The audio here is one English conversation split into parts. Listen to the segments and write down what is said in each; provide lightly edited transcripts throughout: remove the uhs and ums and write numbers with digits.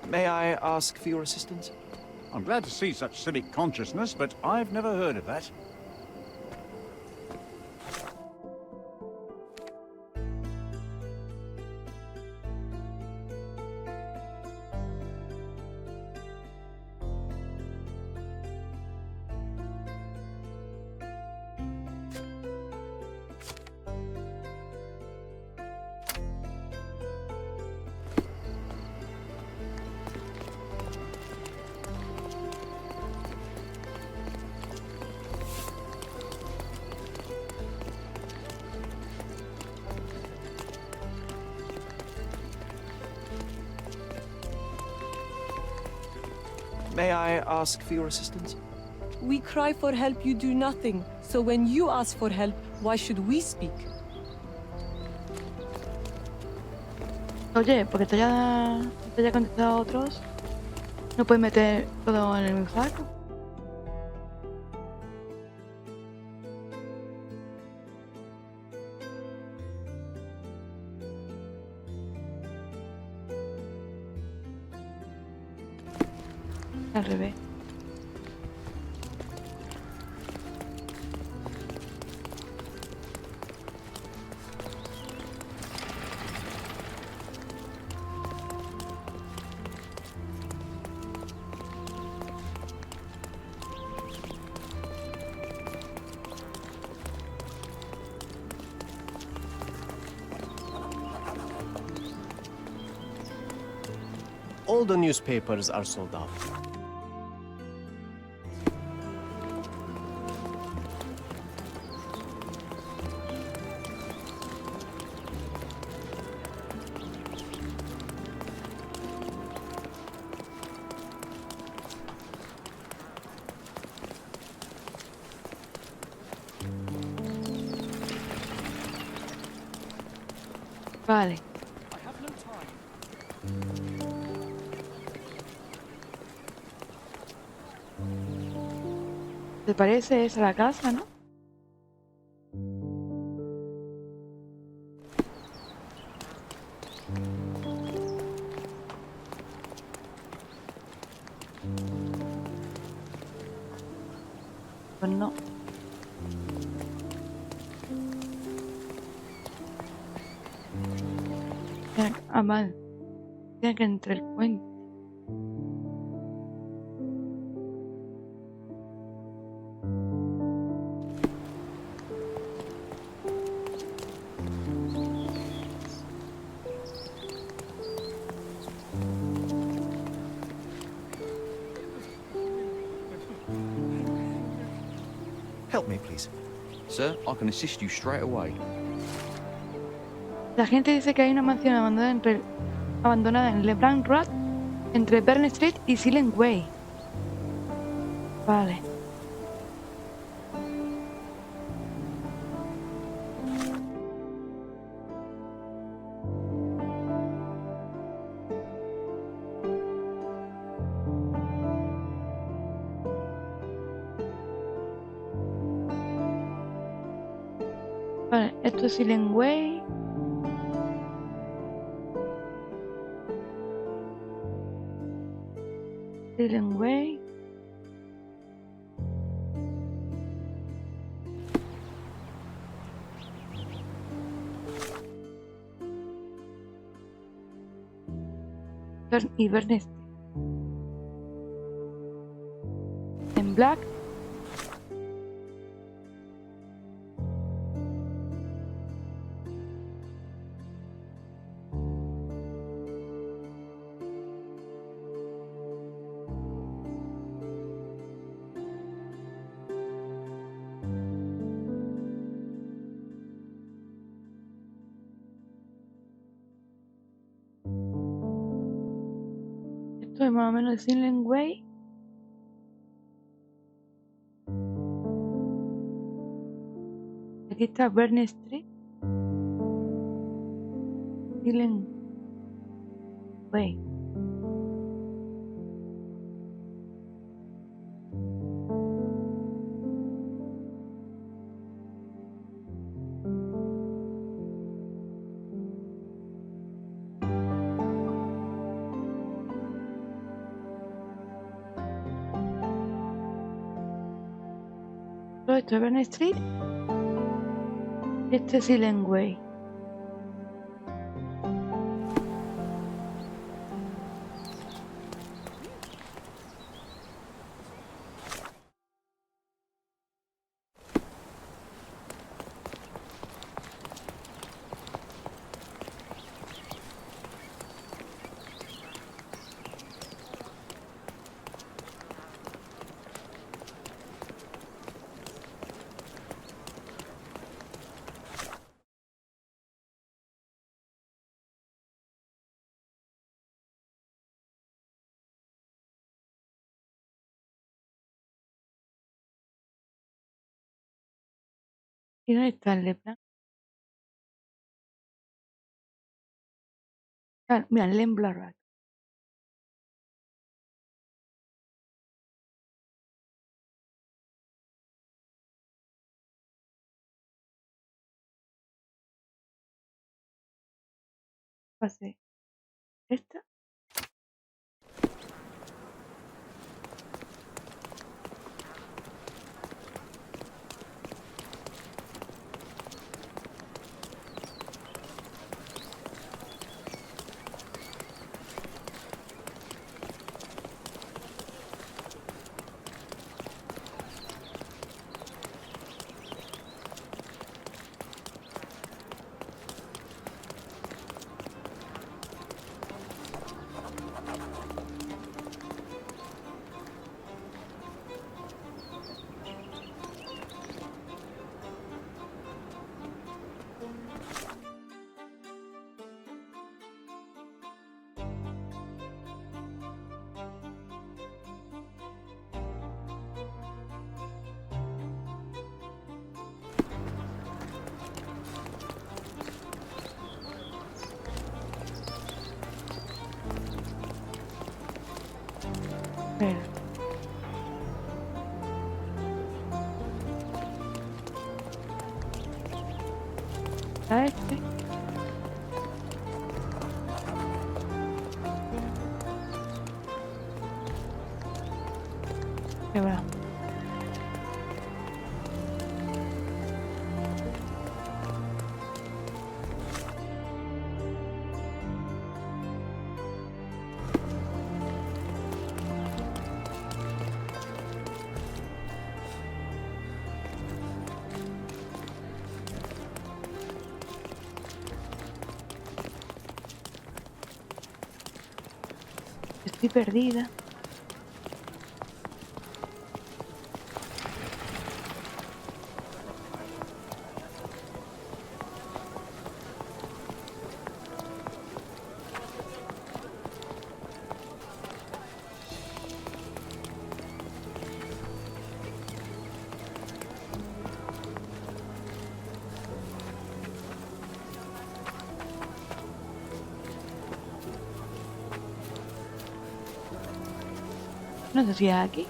May I ask for your assistance? I'm glad to see such civic consciousness, but I've never heard of that. May I ask for your assistance? We cry for help, you do nothing. So when you ask for help, why should we speak? Oye, porque te haya contestado a otros, no puedes meter todo en el saco. Al revés. All the newspapers are sold out. Vale. ¿Te parece esa la casa, no? Pues no. Ah, vale. Tiene que entrar el puente. Help me, please. Sir, I can assist you straight away. La gente dice que hay una mansión abandonada en LeBlanc Road entre Bern Street y Silent Way. Vale. Vale, esto es Silent Way. Silent Way. Y Bern Street. En Black. Esto es más o menos Silent Way. Aquí está Bern Street. Silent Way. todo esto es Bern Street. Este es Silent Way. ¿Y dónde está el Lepra? Ah, mira, Lemblarrat. Pase. ¿Esta? Espera. ¿Está este? Qué va. Estoy perdida. No sé si es aquí.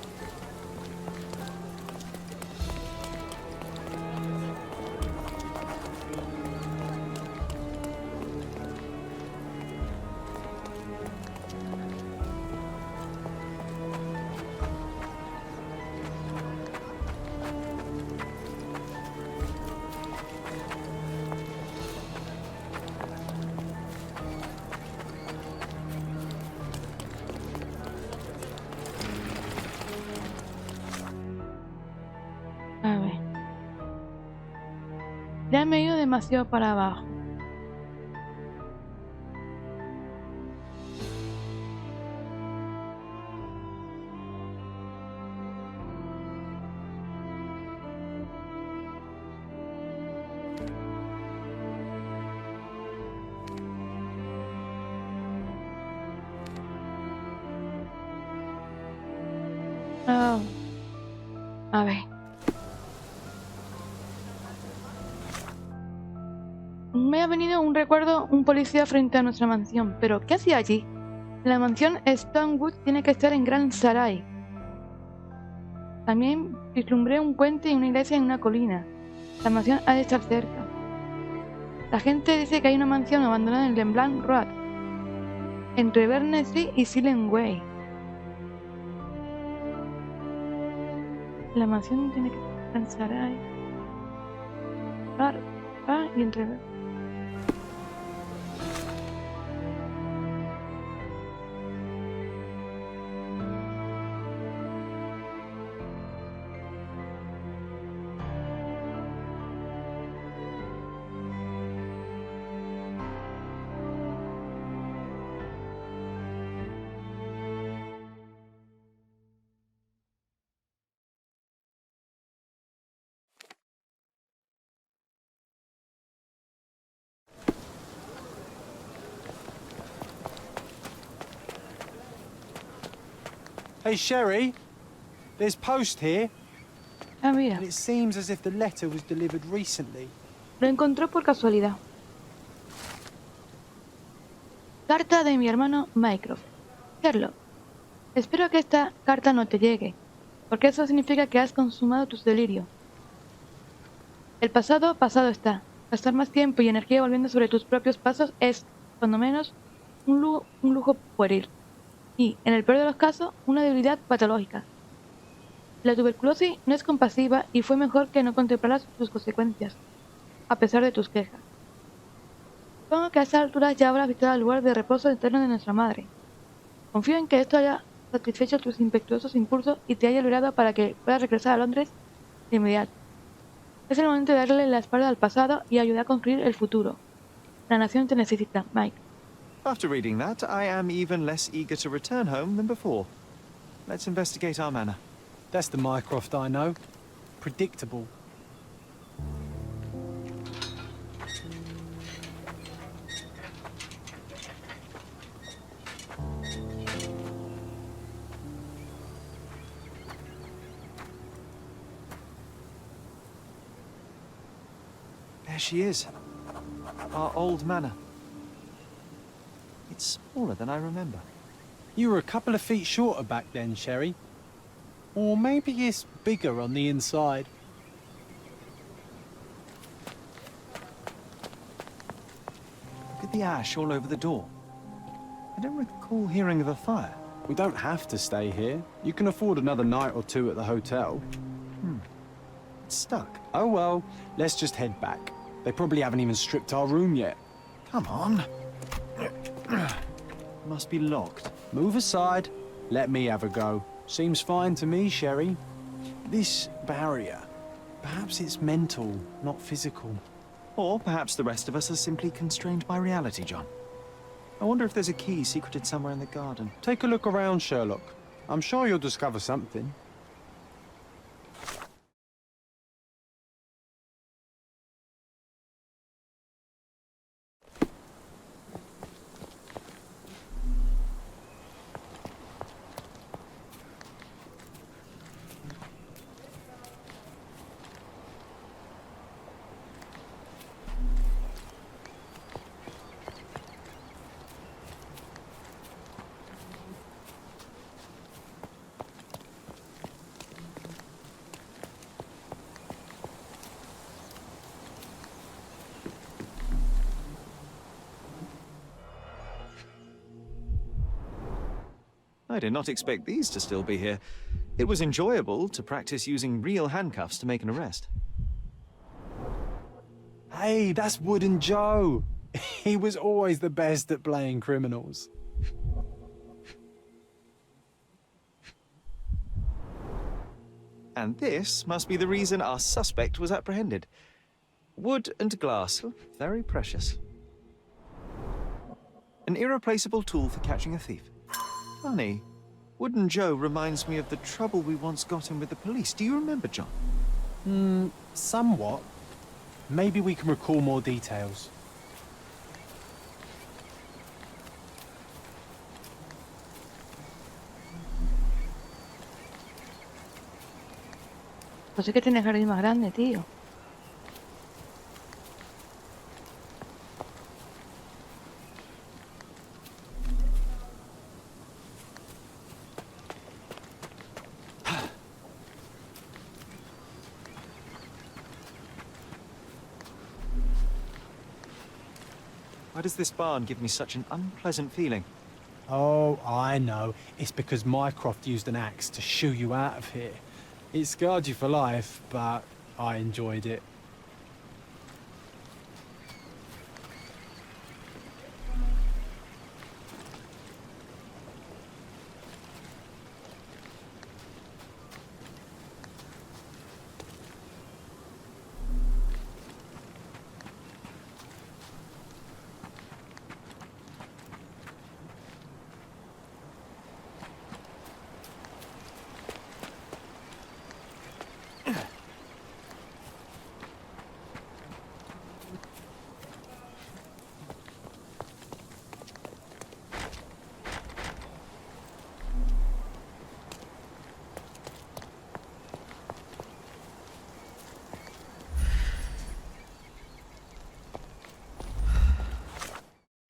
A ver. Ya me he ido demasiado para abajo. Ah, a ver. Me ha venido un recuerdo, un policía frente a nuestra mansión. ¿Pero qué hacía allí? La mansión Stonewood tiene que estar en Gran Sarai. También vislumbré un puente y una iglesia en una colina. La mansión ha de estar cerca. La gente dice que hay una mansión abandonada en Lemblanc Road, entre Bern Street y Silent Way. La mansión tiene que estar Pensaré. Y entrever. Hey, Sherry, there's post here, Ah, mira. and it seems as if the letter was delivered recently. Lo encontró por casualidad. Carta de mi hermano Mycroft. Sherlock, espero que esta carta no te llegue, porque eso significa que has consumado tus delirios. El pasado, pasado está. Gastar más tiempo y energía volviendo sobre tus propios pasos es, cuando menos, un lujo pueril. Y, en el peor de los casos, una debilidad patológica. La tuberculosis no es compasiva y fue mejor que no contemplaras sus consecuencias, a pesar de tus quejas. Supongo que a estas alturas ya habrás visitado el lugar de reposo eterno de nuestra madre. Confío en que esto haya satisfecho tus impetuosos impulsos y te haya librado para que puedas regresar a Londres de inmediato. Es el momento de darle la espalda al pasado y ayudar a construir el futuro. La nación te necesita, Mike. After reading that, I am even less eager to return home than before. Let's investigate our manor. That's the Mycroft I know. Predictable. There she is. Our old manor. It's smaller than I remember. You were a couple of feet shorter back then, Sherry. Or maybe it's bigger on the inside. Look at the ash all over the door. I don't recall hearing of a fire. We don't have to stay here. You can afford another night or two at the hotel. It's stuck. Oh well, let's just head back. They probably haven't even stripped our room yet. Come on. Must be locked. Move aside. Let me have a go. Seems fine to me, Sherry. This barrier, perhaps it's mental, not physical. Or perhaps the rest of us are simply constrained by reality, John. I wonder if there's a key secreted somewhere in the garden. Take a look around, Sherlock. I'm sure you'll discover something. I did not expect these to still be here. It was enjoyable to practice using real handcuffs to make an arrest. Hey, that's Wooden Joe. He was always the best at playing criminals. And this must be the reason our suspect was apprehended. Wood and glass, very precious. An irreplaceable tool for catching a thief. Funny. Wooden Joe reminds me of the trouble we once got in with the police. Do you remember, John? Somewhat. Maybe we can recall more details. Pues es que tiene jardín más grande, tío. Why does this barn give me such an unpleasant feeling? Oh, I know. It's because Mycroft used an axe to shoo you out of here. It scarred you for life, but I enjoyed it.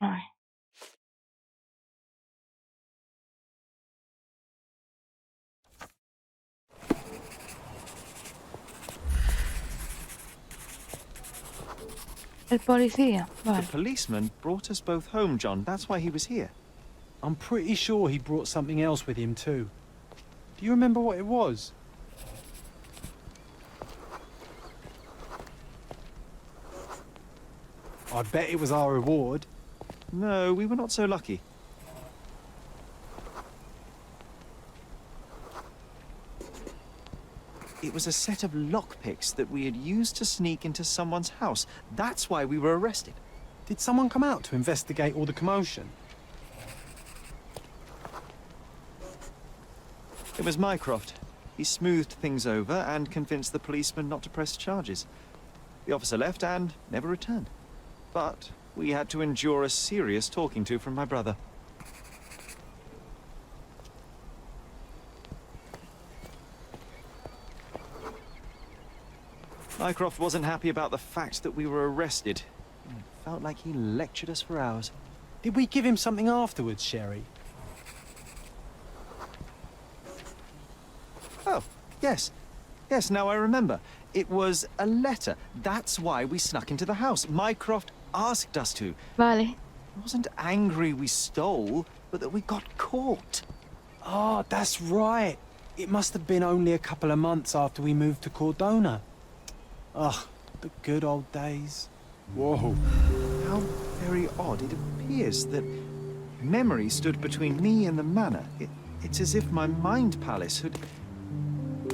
Ay. El policía, The vale. policeman brought us both home, John. That's why he was here. I'm pretty sure he brought something else with him too. Do you remember what it was? I bet it was our reward. No, we were not so lucky. It was a set of lockpicks that we had used to sneak into someone's house. That's why we were arrested. Did someone come out to investigate all the commotion? It was Mycroft. He smoothed things over and convinced the policeman not to press charges. The officer left and never returned. But we had to endure a serious talking to from my brother. Mycroft wasn't happy about the fact that we were arrested. It felt like he lectured us for hours. Did we give him something afterwards, Sherry? Oh, yes. Yes, now I remember. It was a letter. That's why we snuck into the house. Mycroft asked us to. Vale. He wasn't angry we stole, but that we got caught. Oh, that's right. It must have been only a couple of months after we moved to Cordona. Ugh, the good old days. Whoa. How very odd. It appears that memory stood between me and the manor. It's as if my mind palace had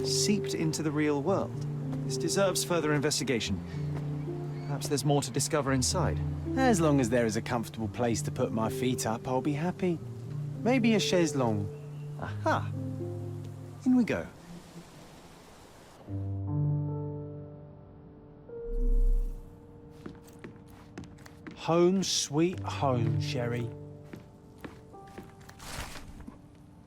seeped into the real world. This deserves further investigation. Perhaps there's more to discover inside. As long as there is a comfortable place to put my feet up, I'll be happy. Maybe a chaise longue. Aha! In we go. Home sweet home, Sherry.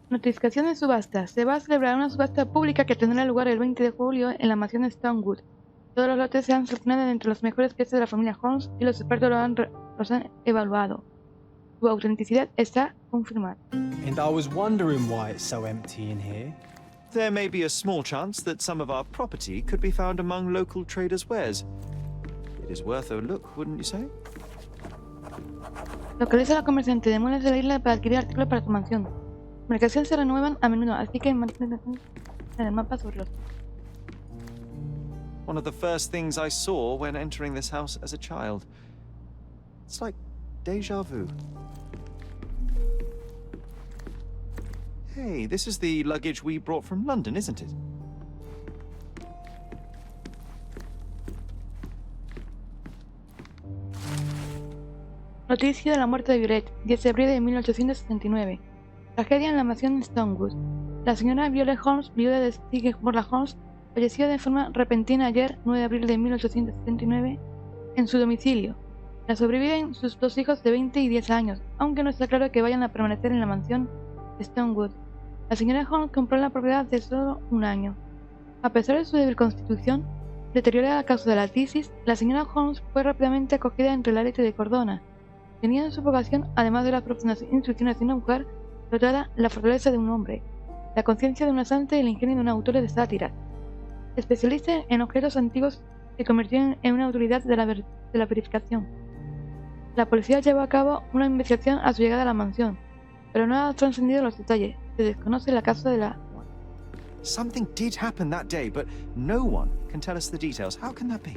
Notificación de subasta. Se va a celebrar una subasta pública que tendrá lugar el 20 de julio en la mansión Stonewood. Todos los lotes se han seleccionado entre los mejores piezas de la familia Holmes y los expertos los han evaluado. Su autenticidad está confirmada. And I was wondering why it's so empty in here. There may be a small chance that some of our property could be found among local traders' wares. It is worth a look, wouldn't you say? Localiza a la comerciante de muebles de la isla para adquirir artículos para su mansión. Las mercancías se renuevan a menudo, así que mantén en el mapa sobre los... One of the first things I saw when entering this house as a child. It's like déjà vu. Hey, this is the luggage we brought from London, isn't it? Noticia de la muerte de Violet, 10 de abril de 1879. Tragedia en la mansión Stonewood. La señora Violet Holmes, viuda de Stig Morla Holmes, falleció de forma repentina ayer, 9 de abril de 1879, en su domicilio. La sobreviven sus dos hijos de 20 y 10 años, aunque no está claro que vayan a permanecer en la mansión Stonewood. La señora Holmes compró la propiedad de solo un año. A pesar de su débil constitución, deteriorada a causa de la tisis, la señora Holmes fue rápidamente acogida entre la élite de Cordona. Tenía en su vocación, además de las profundas instrucciones de una mujer, dotada la fortaleza de un hombre, la conciencia de una santa y el ingenio de un autor de sátiras. Especialista en objetos antiguos, se convirtió en una autoridad de la verificación. La policía llevó a cabo una investigación a su llegada a la mansión, pero no ha trascendido los detalles. Se desconoce la causa de la muerte. Something did happen that day, but no one can tell us the details. How can that be?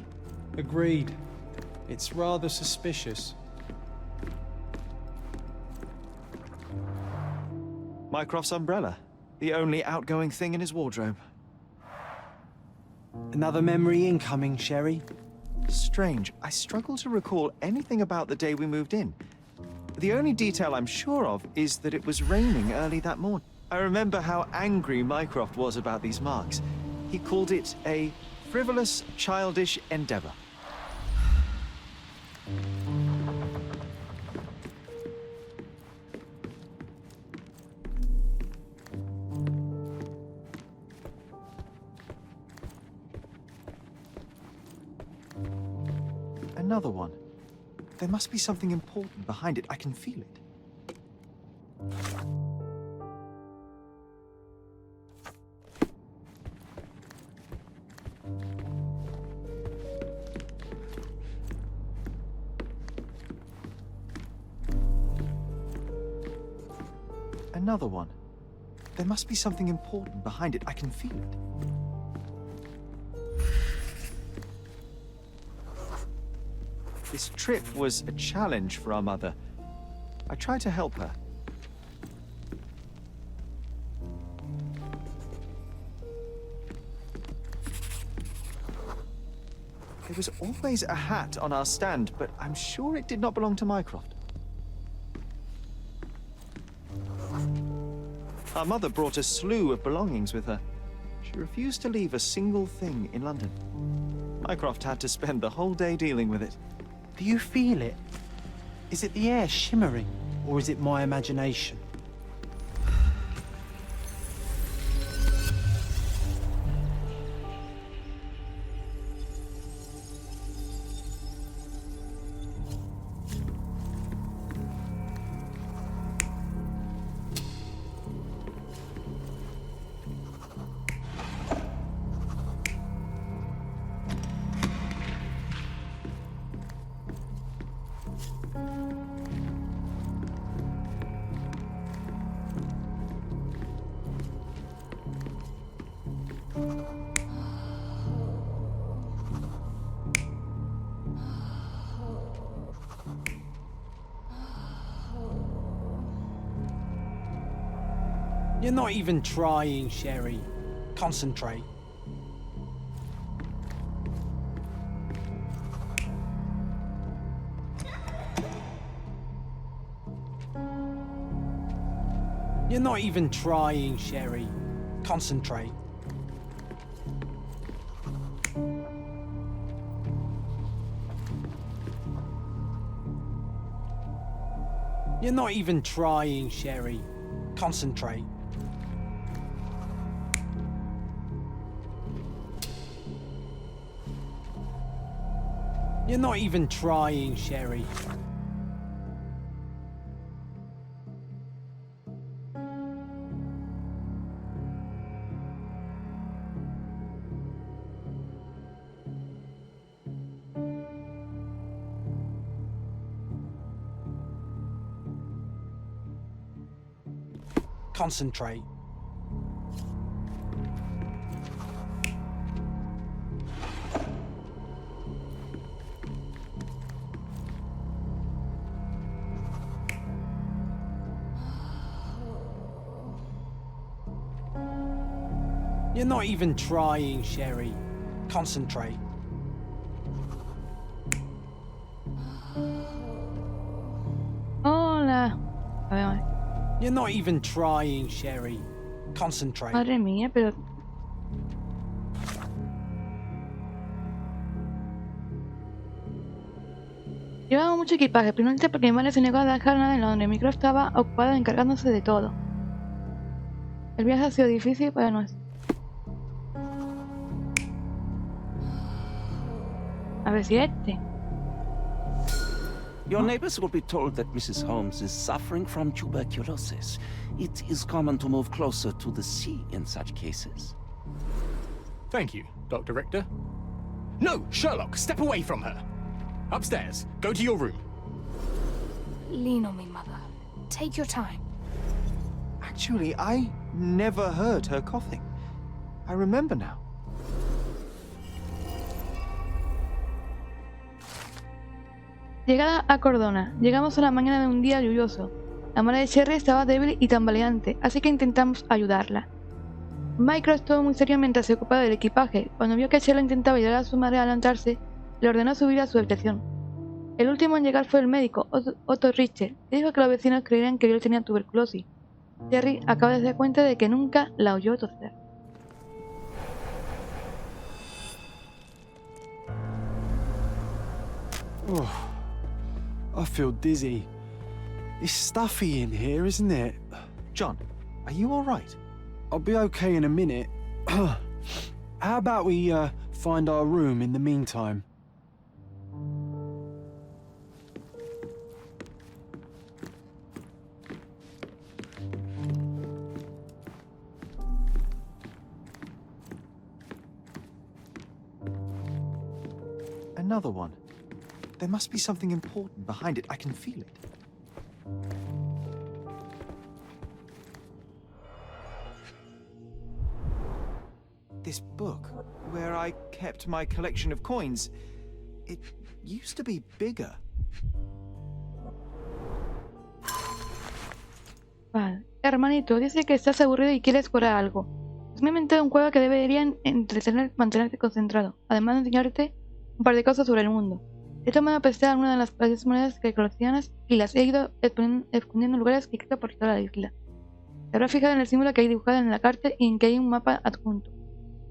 Agreed. It's rather suspicious. Mycroft's umbrella. The only outgoing thing in his wardrobe. Another memory incoming, Sherry. Strange. I struggle to recall anything about the day we moved in. The only detail I'm sure of is that it was raining early that morning. I remember how angry Mycroft was about these marks. He called it a frivolous, childish endeavor. Another one. There must be something important behind it. I can feel it. Another one. There must be something important behind it. I can feel it. This trip was a challenge for our mother. I tried to help her. There was always a hat on our stand, but I'm sure it did not belong to Mycroft. Our mother brought a slew of belongings with her. She refused to leave a single thing in London. Mycroft had to spend the whole day dealing with it. Do you feel it? Is it the air shimmering, or is it my imagination? You're not even trying, Sherry. Concentrate. You're not even trying, Sherry. Concentrate. You're not even trying, Sherry. Concentrate. You're not even trying, Sherry. Concentrate. You're not even trying, Sherry. Concentrate. Hola. A ver. You're not even trying, Sherry. Concentrate. Madre mía, pero... Llevaba mucho equipaje, principalmente porque mi madre se negó a dejar nada en Londres. Mycroft estaba ocupado encargándose de todo. El viaje ha sido difícil para nosotros. A ver si este. Your neighbors will be told that Mrs. Holmes is suffering from tuberculosis. It is common to move closer to the sea in such cases. Thank you, Dr. Richter. No, Sherlock, step away from her. Upstairs. Go to your room. Lean on me, Mother. Take your time. Actually, I never heard her coughing. I remember now. Llegada a Cordona. Llegamos a la mañana de un día lluvioso. La madre de Sherry estaba débil y tambaleante, así que intentamos ayudarla. Michael estuvo muy serio mientras se ocupaba del equipaje. Cuando vio que Sherry intentaba ayudar a su madre a adelantarse, le ordenó subir a su habitación. El último en llegar fue el médico, Otto Richter, que dijo que los vecinos creían que él tenía tuberculosis. Sherry acaba de darse cuenta de que nunca la oyó toser. Oh, I feel dizzy. It's stuffy in here, isn't it? John, are you all right? I'll be okay in a minute. How about we find our room in the meantime? Another one. There must be something important behind it. I can feel it. This book, where I kept my collection of coins, it used to be bigger. Vale. Hermanito, dice que estás aburrido y quieres jugar a algo. Pues me he inventado un juego que deberían mantenerte concentrado, además de enseñarte un par de cosas sobre el mundo. He tomado prestada algunas de las valiosas monedas que coleccionas y las he ido escondiendo en lugares que quedan por toda la isla. Te habrás fijado en el símbolo que hay dibujado en la carta y en que hay un mapa adjunto.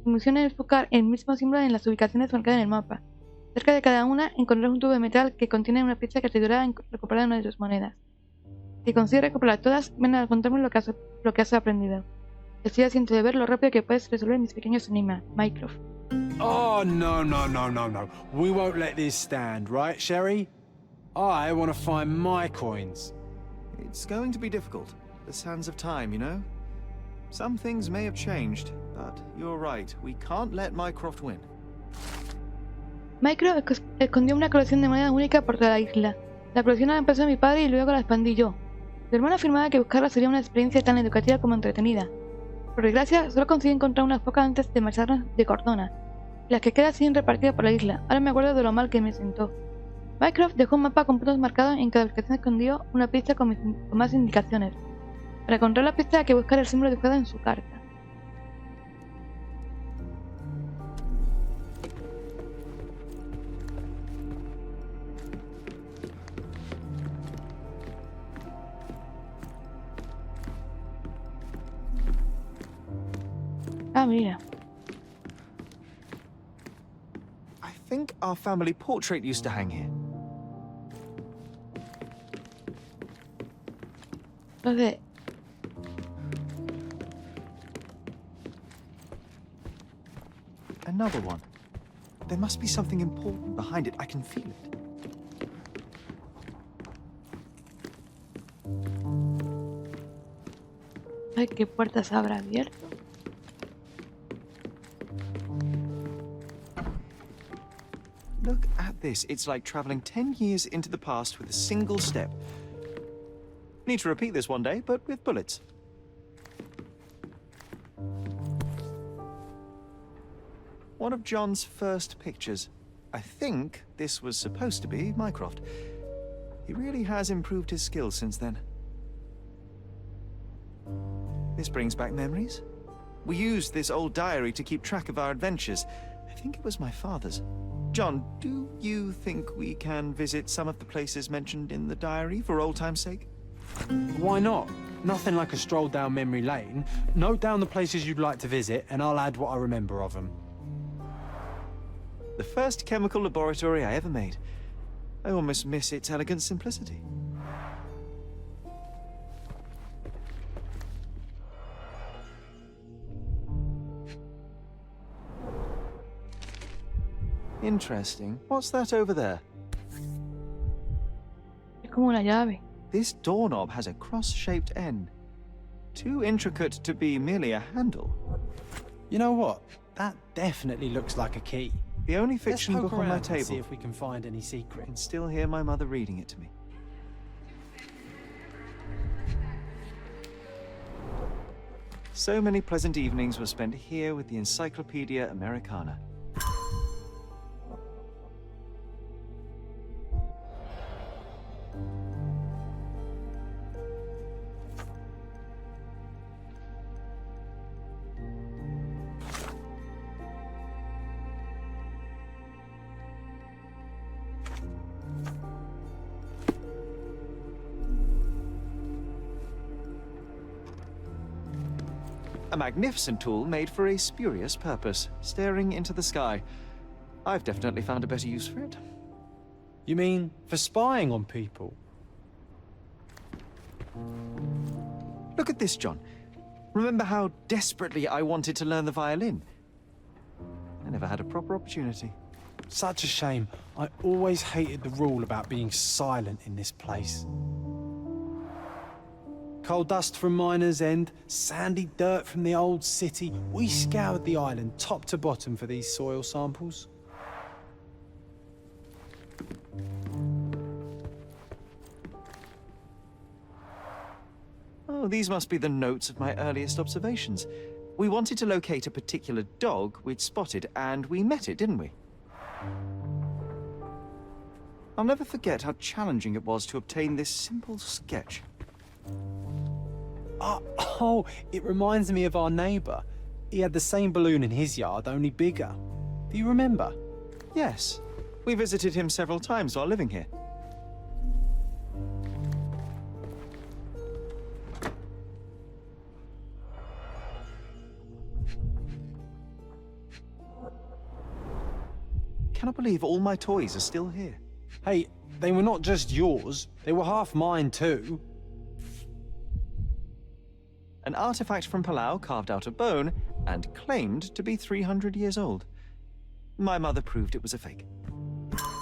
Tu misión es buscar el mismo símbolo en las ubicaciones marcadas en el mapa. Cerca de cada una encontrarás un tubo de metal que contiene una pieza que te ayudará a recuperar una de tus monedas. Si consigues recuperar todas, ven a contarme lo que has aprendido. Estoy haciendo de ver lo rápido que puedes resolver mis pequeños enigmas, Mycroft. Oh, no. We won't let this stand, right, Sherry? I want to find my coins. It's going to be difficult. The sands of time, you know? Some things may have changed, but you're right. We can't let Mycroft win. Mycroft escondió una colección de monedas única por toda la isla. La colección la empezó mi padre y luego la expandí yo. Mi hermano afirmaba que buscarla sería una experiencia tan educativa como entretenida. Por desgracia, solo conseguí encontrar unas pocas antes de marcharnos de Cordona. Las que quedan siguen repartidas por la isla. Ahora me acuerdo de lo mal que me sentó. Mycroft dejó un mapa con puntos marcados en cada ubicación escondió una pista con más indicaciones. Para encontrar la pista hay que buscar el símbolo dibujado en su carta. Ah, mira. I think our family portrait used to hang here. Entonces, Another one. There must be something important behind it. I can feel it. ¿sabes qué puertas habrá abierto? Look at this. It's like traveling 10 years into the past with a single step. Need to repeat this one day, but with bullets. One of John's first pictures. I think this was supposed to be Mycroft. He really has improved his skills since then. This brings back memories. We used this old diary to keep track of our adventures. I think it was my father's. John, do you think we can visit some of the places mentioned in the diary for old time's sake? Why not? Nothing like a stroll down memory lane. Note down the places you'd like to visit, and I'll add what I remember of them. The first chemical laboratory I ever made. I almost miss its elegant simplicity. Interesting. What's that over there? Es como una llave. This doorknob has a cross-shaped end. Too intricate to be merely a handle. You know what? That definitely looks like a key. The only fiction Let's poke book on my around and table. see if we can find any I secrets. can still hear my mother reading it to me. So many pleasant evenings were spent here with the Encyclopedia Americana. A magnificent tool made for a spurious purpose, staring into the sky. I've definitely found a better use for it. You mean for spying on people? Look at this, John. Remember how desperately I wanted to learn the violin? I never had a proper opportunity. Such a shame. I always hated the rule about being silent in this place. Coal dust from Miner's End, sandy dirt from the old city. We scoured the island top to bottom for these soil samples. Oh, these must be the notes of my earliest observations. We wanted to locate a particular dog we'd spotted, and we met it, didn't we? I'll never forget how challenging it was to obtain this simple sketch. Oh, it reminds me of our neighbour. He had the same balloon in his yard, only bigger. Do you remember? Yes. We visited him several times while living here. Cannot believe all my toys are still here. Hey, they were not just yours. They were half mine too. An artifact from Palau carved out of bone and claimed to be 300 years old. My mother proved it was a fake.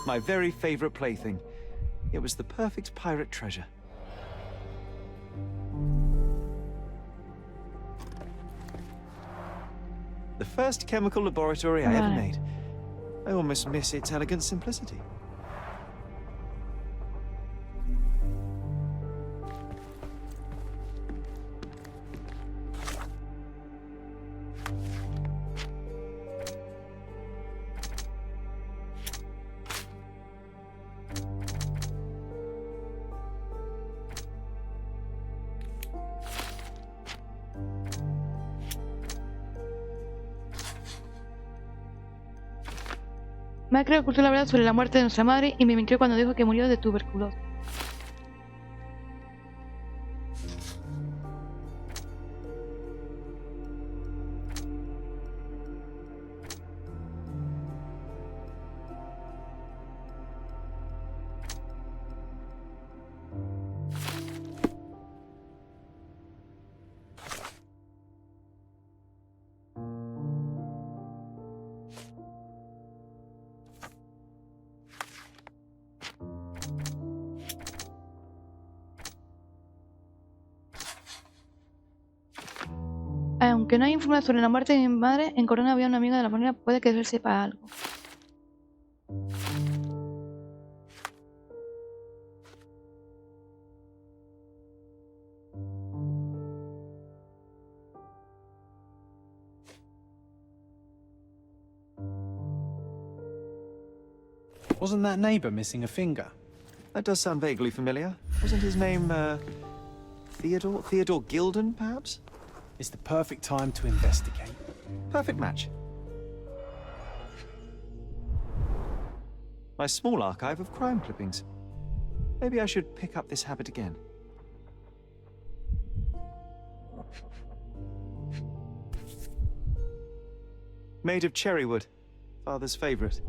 My very favorite plaything. It was the perfect pirate treasure. The first chemical laboratory I ever made. I almost miss its elegant simplicity. Macre ocultó la verdad sobre la muerte de nuestra madre y me mintió cuando dijo que murió de tuberculosis. Aunque no hay información sobre la muerte de mi madre, en Corona había una amiga de la familia, puede que él sepa algo. Wasn't that neighbour missing a finger? That does sound vaguely familiar. Wasn't his name, Theodore? Theodore Gilden, perhaps? It's the perfect time to investigate. Perfect match. My small archive of crime clippings. Maybe I should pick up this habit again. Made of cherry wood. Father's favorite.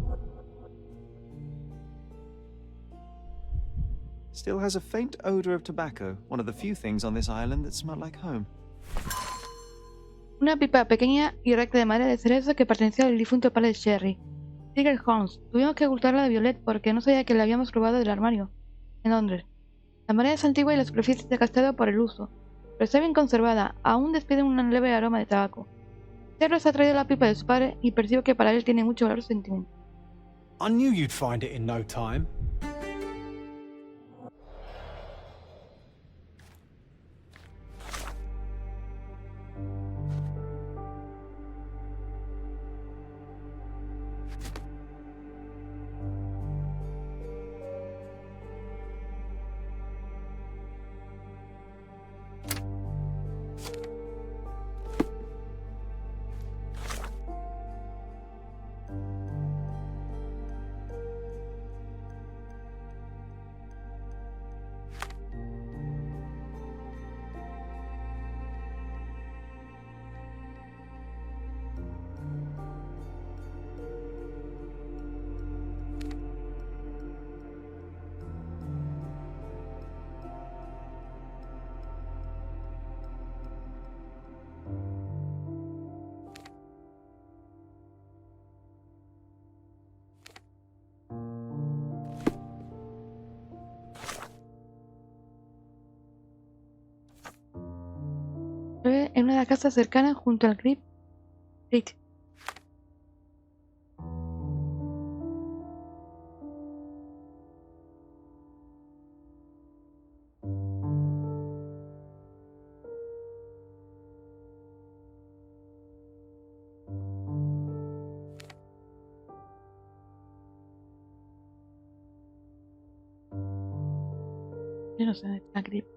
Still has a faint odor of tobacco, one of the few things on this island that smell like home. Una pipa pequeña y recta de madera de cerezo que pertenecía al difunto padre de Sherry. Tigger Holmes. Tuvimos que ocultarla de Violet porque no sabía que la habíamos robado del armario, en Londres. La madera es antigua y la superficie está gastada por el uso, pero está bien conservada, aún despide un leve aroma de tabaco. Sherry se ha traído la pipa de su padre y percibo que para él tiene mucho valor sentimental. I knew you'd find it in no time. en una de las casas cercanas junto al Crypt. Yo no sé dónde está Crypt.